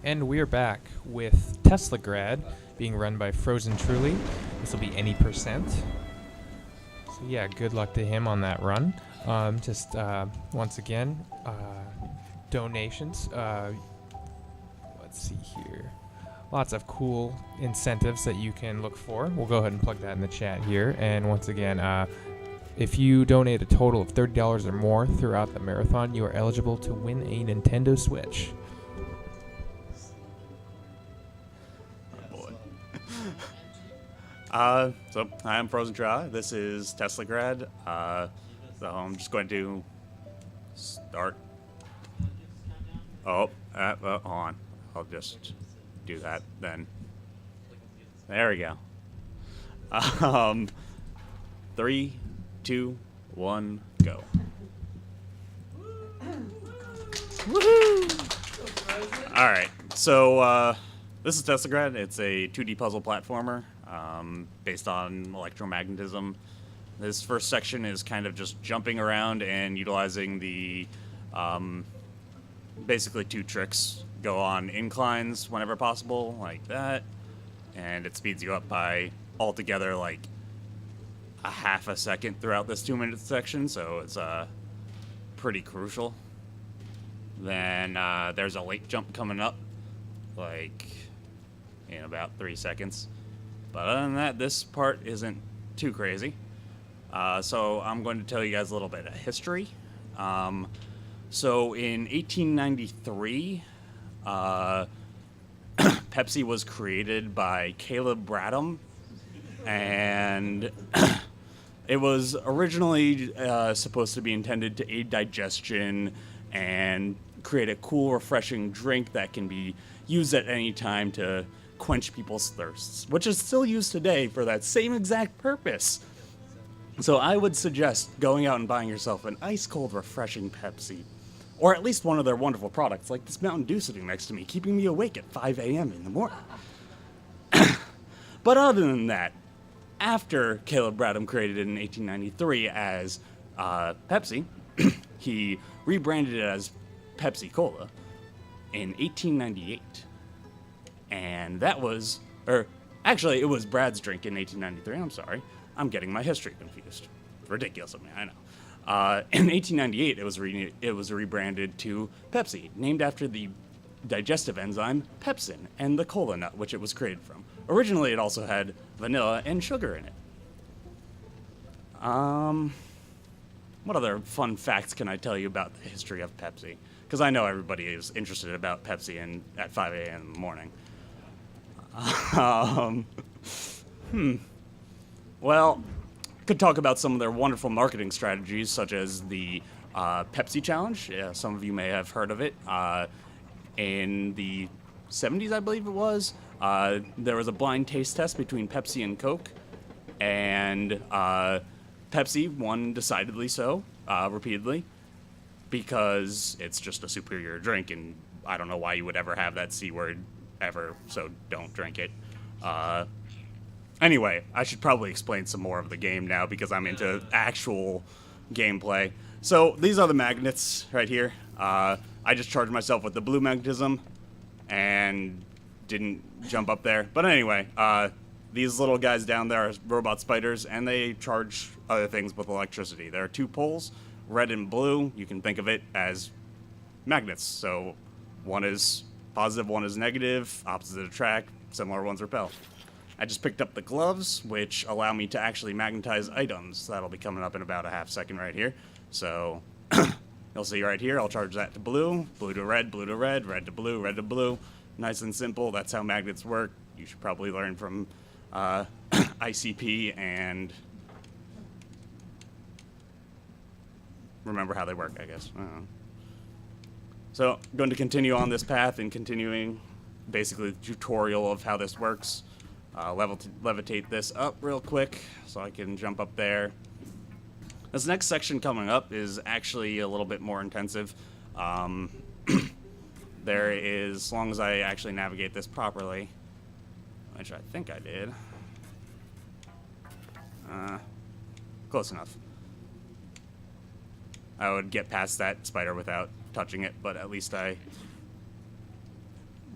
And we're back with Teslagrad being run by Frozentrually. This will be any %. So yeah, good luck to him on that run. Once again, donations. Let's see here. Lots of cool incentives that you can look for. We'll go ahead and plug that in the chat here. And once again, if you donate a total of $30 or more throughout the marathon, you are eligible to win a Nintendo Switch. So I'm Frozentrually. This is Teslagrad. So I'm just going to start. Hold on. I'll just do that then. There we go. 3, 2, 1, go. Woohoo! All right. So this is Teslagrad. It's a 2D puzzle platformer based on electromagnetism. This first section is kind of just jumping around and utilizing the basically 2 tricks. Go on inclines whenever possible, like that, and it speeds you up by altogether like a half a second throughout this 2-minute section, so it's pretty crucial. Then there's a late jump coming up, like in about 3 seconds. But other than that, this part isn't too crazy. So I'm going to tell you guys a little bit of history. So in 1893, Pepsi was created by Caleb Bradham, and it was originally supposed to be intended to aid digestion and create a cool, refreshing drink that can be used at any time to quench people's thirsts, which is still used today for that same exact purpose. So I would suggest going out and buying yourself an ice-cold, refreshing Pepsi. Or at least one of their wonderful products, like this Mountain Dew sitting next to me, keeping me awake at 5 a.m. in the morning. But other than that, after Caleb Bradham created it in 1893 as Pepsi, he rebranded it as Pepsi Cola in 1898. And that was, actually, it was Brad's drink in 1893. I'm sorry. I'm getting my history confused. Ridiculous of me, I know. In 1898, it was rebranded to Pepsi, named after the digestive enzyme pepsin and the cola nut, which it was created from. Originally, it also had vanilla and sugar in it. What other fun facts can I tell you about the history of Pepsi? Because I know everybody is interested about Pepsi at 5 a.m. in the morning. Well, could talk about some of their wonderful marketing strategies, such as the Pepsi Challenge. Yeah, some of you may have heard of it. In the 70s, I believe it was, there was a blind taste test between Pepsi and Coke, and Pepsi won decidedly so, repeatedly, because it's just a superior drink, and I don't know why you would ever have that C word ever, so don't drink it. Anyway, I should probably explain some more of the game now because I'm into actual gameplay. So these are the magnets right here. I just charged myself with the blue magnetism and didn't jump up there. But anyway, these little guys down there are robot spiders, and they charge other things with electricity. There are 2 poles, red and blue. You can think of it as magnets. So one is positive, one is negative, opposites attract, similar ones repel. I just picked up the gloves, which allow me to actually magnetize items. That'll be coming up in about a half second right here. So you'll see right here, I'll charge that to blue, blue to red, blue to red, red to blue, red to blue. Nice and simple. That's how magnets work. You should probably learn from ICP and remember how they work, I guess. I don't know. So I'm going to continue on this path and continuing basically the tutorial of how this works. Levitate this up real quick so I can jump up there. This next section coming up is actually a little bit more intensive. There is, as long as I actually navigate this properly, which I think I did. Close enough. I would get past that spider without touching it, but at least I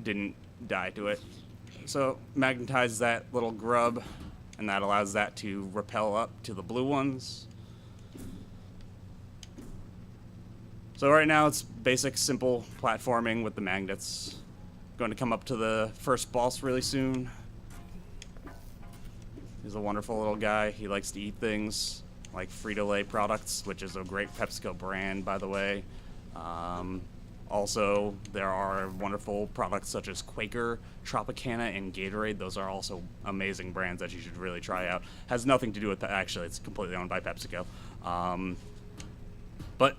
didn't die to it. So magnetize that little grub, and that allows that to repel up to the blue ones. So right now it's basic, simple platforming with the magnets. Going to come up to the first boss really soon. He's a wonderful little guy. He likes to eat things like Frito-Lay products, which is a great PepsiCo brand, by the way. Also, there are wonderful products such as Quaker, Tropicana, and Gatorade. Those are also amazing brands that you should really try out. Has nothing to do with actually, it's completely owned by PepsiCo. But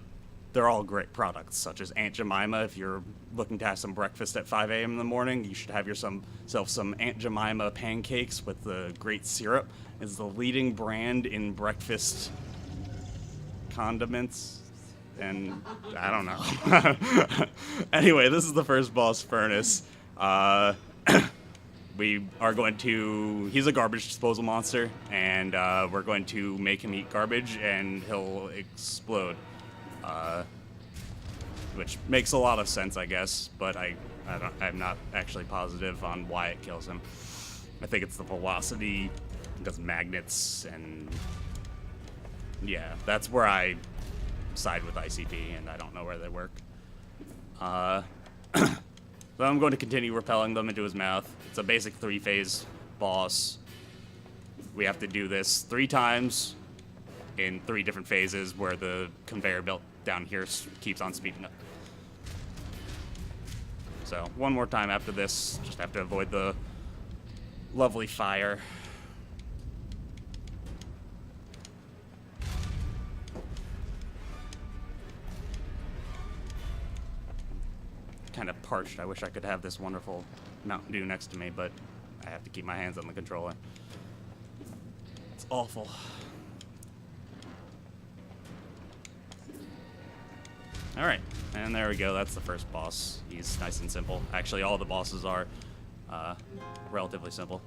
they're all great products, such as Aunt Jemima. If you're looking to have some breakfast at 5 a.m. in the morning, you should have yourself some Aunt Jemima pancakes with the great syrup. It's the leading brand in breakfast condiments. And I don't know. Anyway, this is the first boss, Furnace. We are going to... He's a garbage disposal monster, and we're going to make him eat garbage, and he'll explode. Which makes a lot of sense, I guess, but I'm not actually positive on why it kills him. I think it's the velocity, because magnets, and... Yeah, that's where I side with ICP, and I don't know where they work. So I'm going to continue repelling them into his mouth. It's a basic 3-phase boss. We have to do this 3 times in 3 different phases where the conveyor belt down here keeps on speeding up. So one more time after this, just have to avoid the lovely fire. Kind of parched. I wish I could have this wonderful Mountain Dew next to me, but I have to keep my hands on the controller. It's awful. Alright, and there we go. That's the first boss. He's nice and simple. Actually, all the bosses are relatively simple.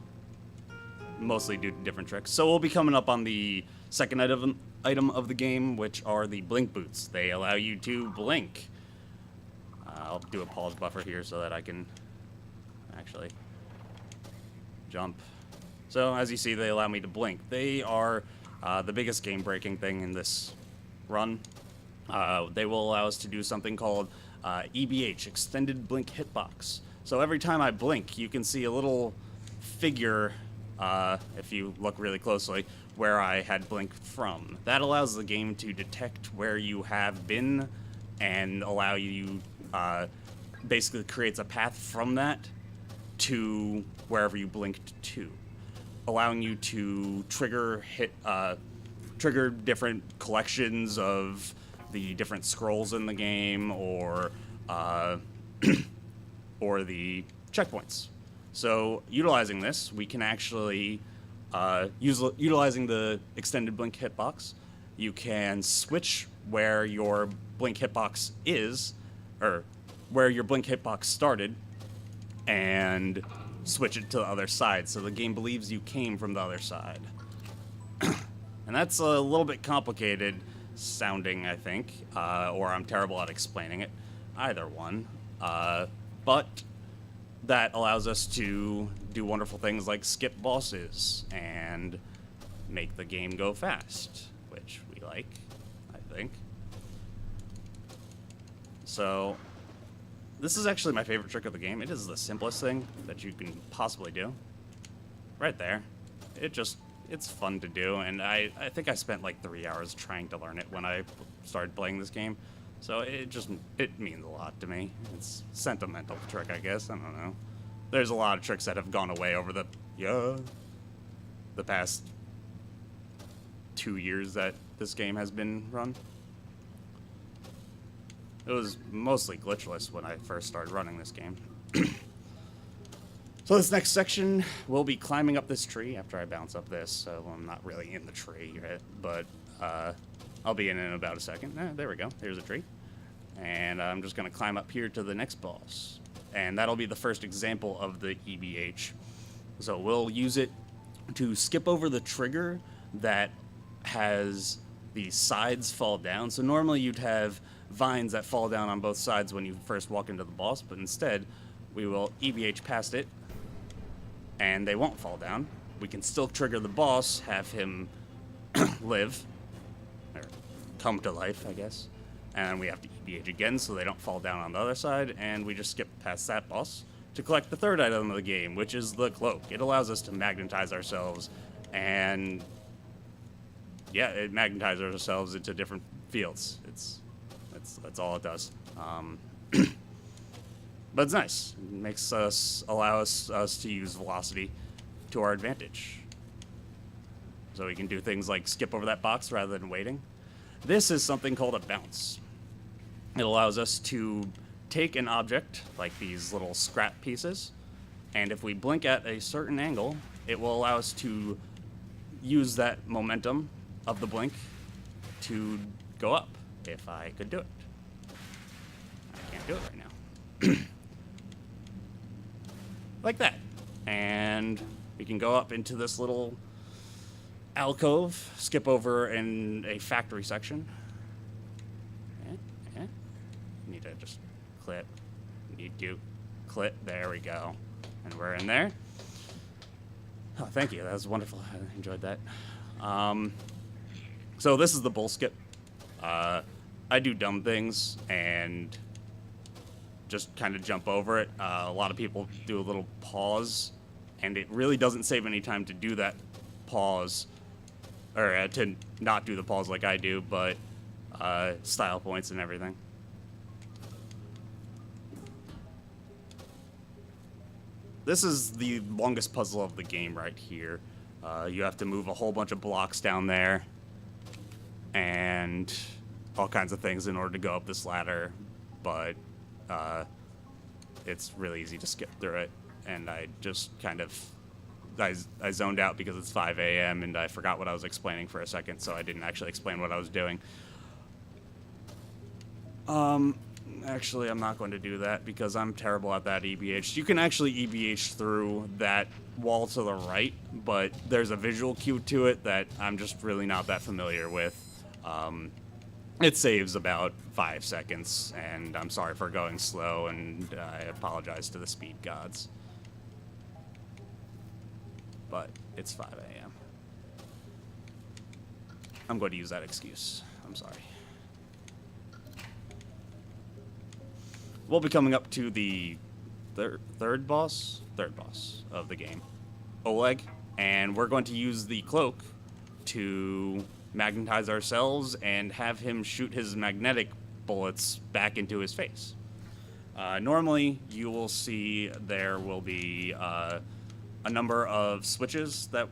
Mostly due to different tricks. So we'll be coming up on the second item of the game, which are the blink boots. They allow you to blink. I'll do a pause buffer here so that I can actually jump. So as you see, they allow me to blink. They are the biggest game-breaking thing in this run. They will allow us to do something called EBH, Extended Blink Hitbox. So every time I blink, you can see a little figure, if you look really closely, where I had blinked from. That allows the game to detect where you have been and allow you, basically creates a path from that to wherever you blinked to, allowing you to trigger different collections of the different scrolls in the game, or or the checkpoints. So utilizing this, we can actually utilizing the extended blink hitbox, you can switch where your blink hitbox is, or where your blink hitbox started, and switch it to the other side, so the game believes you came from the other side. And that's a little bit complicated sounding, I think, or I'm terrible at explaining it. Either one. But that allows us to do wonderful things like skip bosses and make the game go fast, which we like, I think. So this is actually my favorite trick of the game. It is the simplest thing that you can possibly do. Right there. It's fun to do, and I think I spent like 3 hours trying to learn it when I started playing this game. So it means a lot to me. It's a sentimental trick, I guess. I don't know. There's a lot of tricks that have gone away over the past 2 years that this game has been run. It was mostly glitchless when I first started running this game. So this next section, we'll be climbing up this tree after I bounce up this, so I'm not really in the tree yet, but I'll be in about a second. There we go. Here's a tree. And I'm just going to climb up here to the next boss. And that'll be the first example of the EBH. So we'll use it to skip over the trigger that has the sides fall down. So normally you'd have vines that fall down on both sides when you first walk into the boss, but instead we will EVH past it, and they won't fall down. We can still trigger the boss, have him live, or come to life, I guess. And we have to EVH again so they don't fall down on the other side, and we just skip past that boss to collect the third item of the game, which is the cloak. It allows us to magnetize ourselves, and yeah, it magnetizes ourselves into different fields. That's all it does. But it's nice. It makes us allow us to use velocity to our advantage. So we can do things like skip over that box rather than waiting. This is something called a bounce. It allows us to take an object, like these little scrap pieces, and if we blink at a certain angle, it will allow us to use that momentum of the blink to go up, if I could do it. I can't do it right now. Like that. And we can go up into this little alcove, skip over in a factory section. Need to just clip. Need to clip. There we go. And we're in there. Oh, thank you. That was wonderful. I enjoyed that. So this is the bull skip. I do dumb things and just kind of jump over it. A lot of people do a little pause, and it really doesn't save any time to do that pause, or to not do the pause like I do, but style points and everything. This is the longest puzzle of the game right here. You have to move a whole bunch of blocks down there and all kinds of things in order to go up this ladder, but it's really easy to skip through it, and I just kind of I zoned out because it's 5 a.m. and I forgot what I was explaining for a second, so I didn't actually explain what I was doing. Actually, I'm not going to do that because I'm terrible at that EBH. You can actually EBH through that wall to the right, but there's a visual cue to it that I'm just really not that familiar with. It saves about 5 seconds, and I'm sorry for going slow, and I apologize to the speed gods. But it's 5 a.m. I'm going to use that excuse. I'm sorry. We'll be coming up to the third boss of the game, Oleg, and we're going to use the cloak to magnetize ourselves and have him shoot his magnetic bullets back into his face. Normally, you will see there will be a number of switches that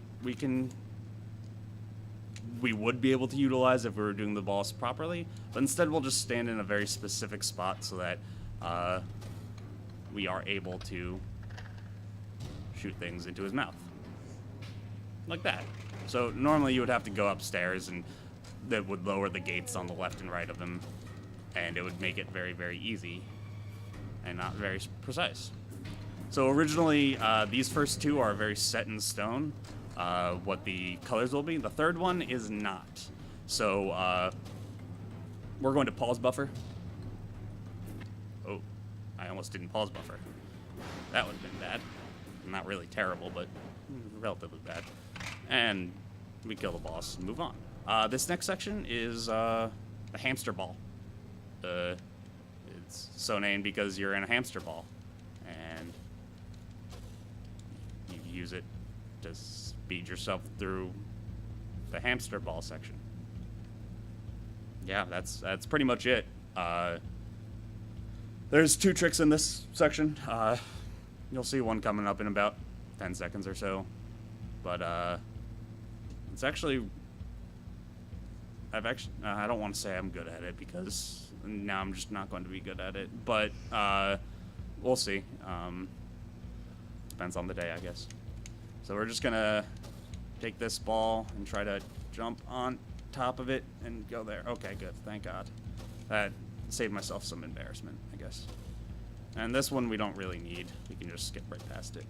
we would be able to utilize if we were doing the boss properly, but instead we'll just stand in a very specific spot so that we are able to shoot things into his mouth. Like that. So normally you would have to go upstairs, and that would lower the gates on the left and right of him, and it would make it very, very easy and not very precise. So originally, these first two are very set in stone, what the colors will be. The third one is not. So we're going to pause buffer. Oh, I almost didn't pause buffer. That would have been bad. Not really terrible, but relatively bad. And we kill the boss and move on. This next section is the hamster ball. It's so named because you're in a hamster ball, and you use it to speed yourself through the hamster ball section. Yeah, that's pretty much it. There's 2 tricks in this section. You'll see one coming up in about 10 seconds or so, but it's actually, I don't want to say I'm good at it because now I'm just not going to be good at it, but we'll see. Depends on the day, I guess. So we're just gonna take this ball and try to jump on top of it and go there. Okay, good, thank God. That saved myself some embarrassment, I guess. And this one we don't really need. We can just skip right past it.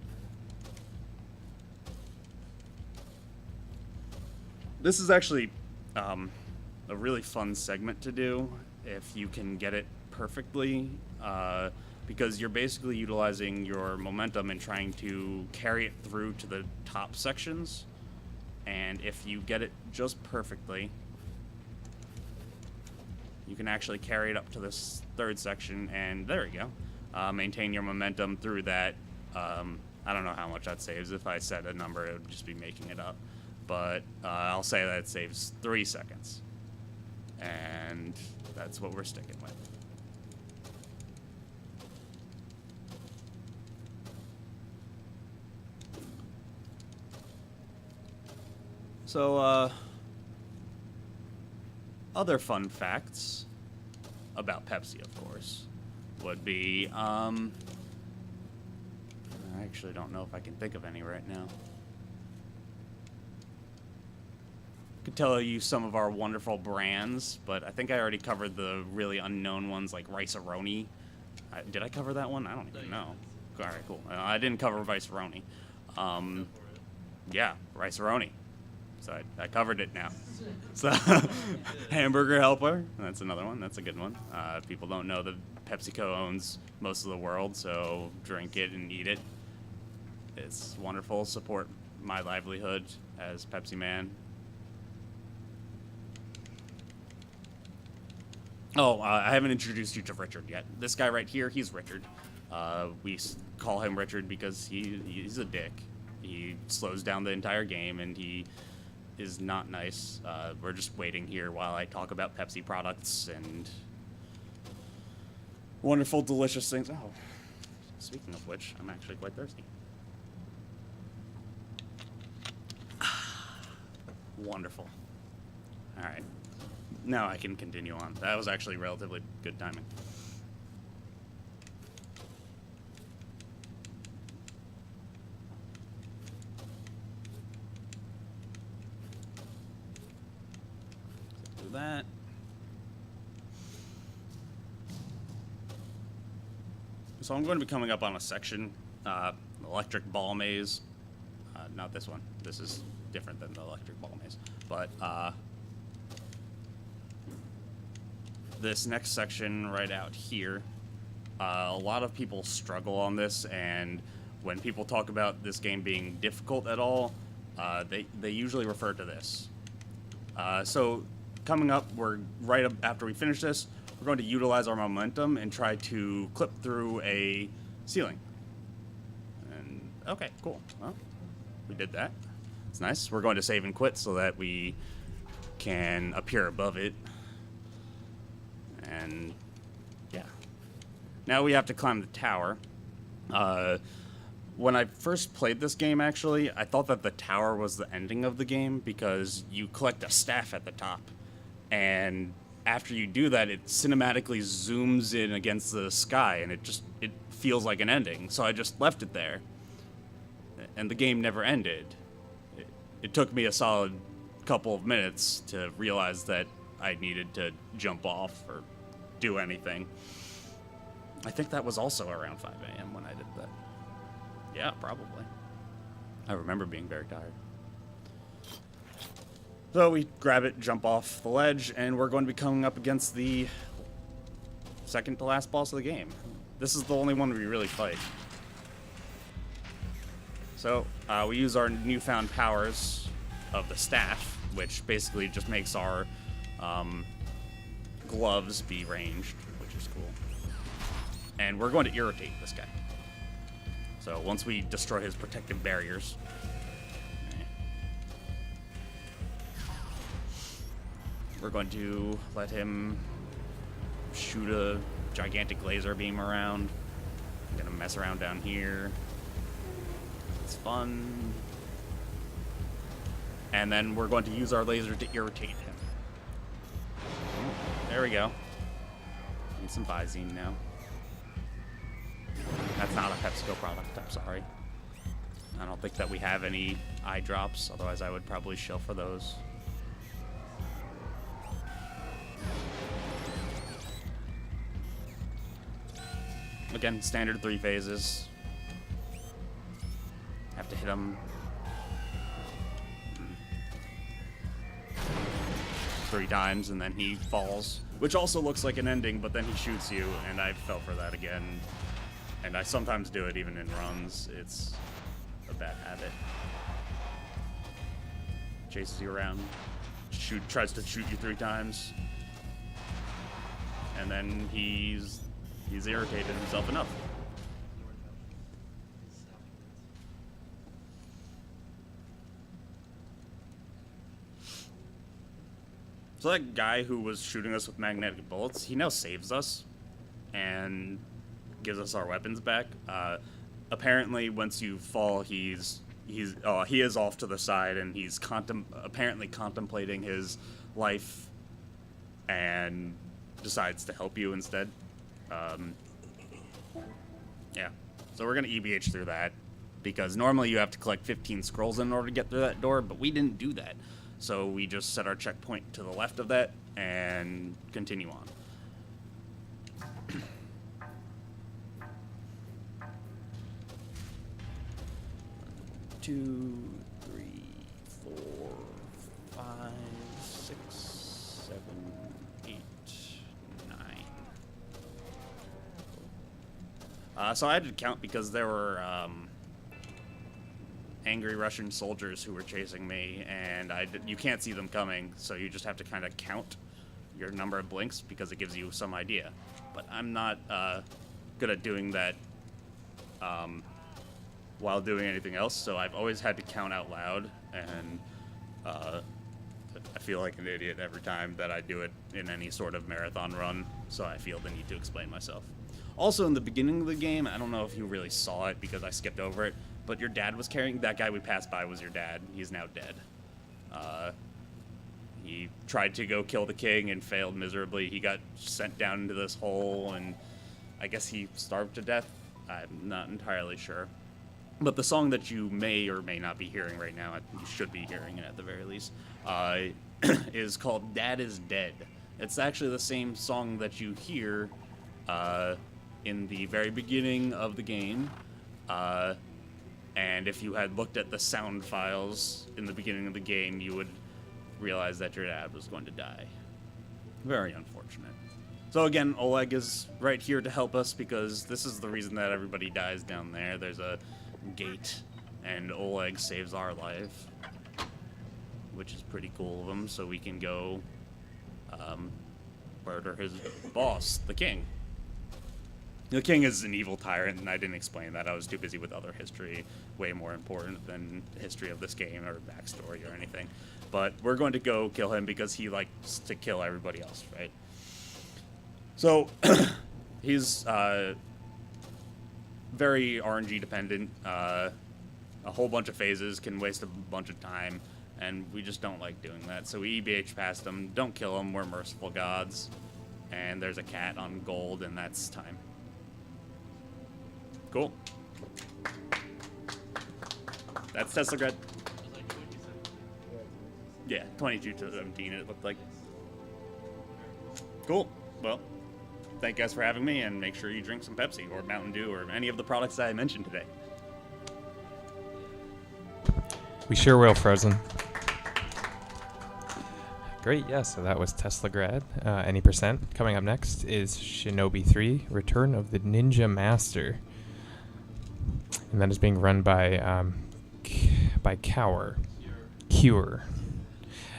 This is actually a really fun segment to do if you can get it perfectly, because you're basically utilizing your momentum and trying to carry it through to the top sections. And if you get it just perfectly, you can actually carry it up to this third section, and there you go. Maintain your momentum through that. I don't know how much that saves. If I said a number, it would just be making it up. But I'll say that it saves 3 seconds. And that's what we're sticking with. So, other fun facts about Pepsi, of course, would be, I actually don't know if I can think of any right now. Could tell you some of our wonderful brands, but I think I already covered the really unknown ones like Rice-A-Roni. Did I cover that one? I don't even know. All right, cool. I didn't cover Rice-A-Roni. Yeah, Rice-A-Roni. So I covered it now. So Hamburger Helper, that's another one. That's a good one. People don't know that PepsiCo owns most of the world, so drink it and eat it. It's wonderful. Support my livelihood as Pepsi man. Oh, I haven't introduced you to Richard yet. This guy right here, he's Richard. We call him Richard because he's a dick. He slows down the entire game, and he is not nice. We're just waiting here while I talk about Pepsi products and wonderful, delicious things. Oh, speaking of which, I'm actually quite thirsty. Wonderful. All right. Now I can continue on. That was actually relatively good timing. So do that. So I'm going to be coming up on a section, electric ball maze. Not this one. This is different than the electric ball maze. But this next section right out here, a lot of people struggle on this, and when people talk about this game being difficult at all, they usually refer to this. So coming up, we're right up after we finish this, we're going to utilize our momentum and try to clip through a ceiling. And okay, cool. Well, we did that. It's nice. We're going to save and quit so that we can appear above it. And yeah. Now we have to climb the tower. When I first played this game, actually, I thought that the tower was the ending of the game because you collect a staff at the top. And after you do that, it cinematically zooms in against the sky, and it feels like an ending. So I just left it there. And the game never ended. It took me a solid couple of minutes to realize that I needed to jump off or do anything. I think that was also around 5 a.m. when I did that. Yeah, probably. I remember being very tired. So we grab it, jump off the ledge, and we're going to be coming up against the second to last boss of the game. This is the only one we really fight. So we use our newfound powers of the staff, which basically just makes our gloves be ranged, which is cool. And we're going to irritate this guy. So once we destroy his protective barriers, we're going to let him shoot a gigantic laser beam around. I'm gonna mess around down here. It's fun. And then we're going to use our laser to irritate him. There we go. Need some Visine now. That's not a PepsiCo product, I'm sorry. I don't think that we have any eye drops, otherwise I would probably shell for those. Again, standard 3 phases. Have to hit him 3 times and then he falls, which also looks like an ending, but then he shoots you, and I fell for that again And I sometimes do it even in runs. It's a bad habit. Chases you around, tries to shoot you 3 times, and then he's irritated himself enough. So that guy who was shooting us with magnetic bullets, he now saves us and gives us our weapons back. Apparently, once you fall, he is off to the side, and he's apparently contemplating his life, and decides to help you instead. Yeah, so we're gonna EBH through that, because normally you have to collect 15 scrolls in order to get through that door, but we didn't do that. So we just set our checkpoint to the left of that and continue on. 2, 3, 4, 5, 6, 7, 8, 9. So I had to count because there were angry Russian soldiers who were chasing me, and you can't see them coming, so you just have to kind of count your number of blinks because it gives you some idea. But I'm not good at doing that while doing anything else, so I've always had to count out loud, and I feel like an idiot every time that I do it in any sort of marathon run, so I feel the need to explain myself. Also, in the beginning of the game, I don't know if you really saw it because I skipped over it, but your dad was carrying, that guy we passed by was your dad. He's now dead. He tried to go kill the king and failed miserably. He got sent down into this hole, and I guess he starved to death. I'm not entirely sure. But the song that you may or may not be hearing right now, you should be hearing it at the very least, is called Dad is Dead. It's actually the same song that you hear in the very beginning of the game. And if you had looked at the sound files in the beginning of the game, you would realize that your dad was going to die. Very unfortunate. So again, Oleg is right here to help us because this is the reason that everybody dies down there. There's a gate, and Oleg saves our life, which is pretty cool of him, so we can go murder his boss, the king. The king is an evil tyrant, and I didn't explain that. I was too busy with other history, way more important than the history of this game or backstory or anything. But we're going to go kill him because he likes to kill everybody else, right? So, he's very RNG dependent. A whole bunch of phases can waste a bunch of time, and we just don't like doing that. So we EBH past him, don't kill him, we're merciful gods. And there's a cat on gold, and that's time. Cool. That's Teslagrad. Yeah, 22 to 17 it looked like. Cool. Well, thank you guys for having me, and make sure you drink some Pepsi or Mountain Dew or any of the products that I mentioned today. We sure will, Frozen. Great, yeah, so that was Teslagrad, Any %. Coming up next is Shinobi 3, Return of the Ninja Master. And that is being run by Cure.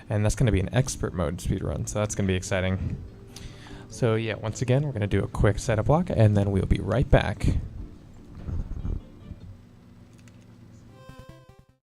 And that's going to be an expert mode speedrun, so that's going to be exciting. So yeah, once again, we're going to do a quick setup block, and then we'll be right back.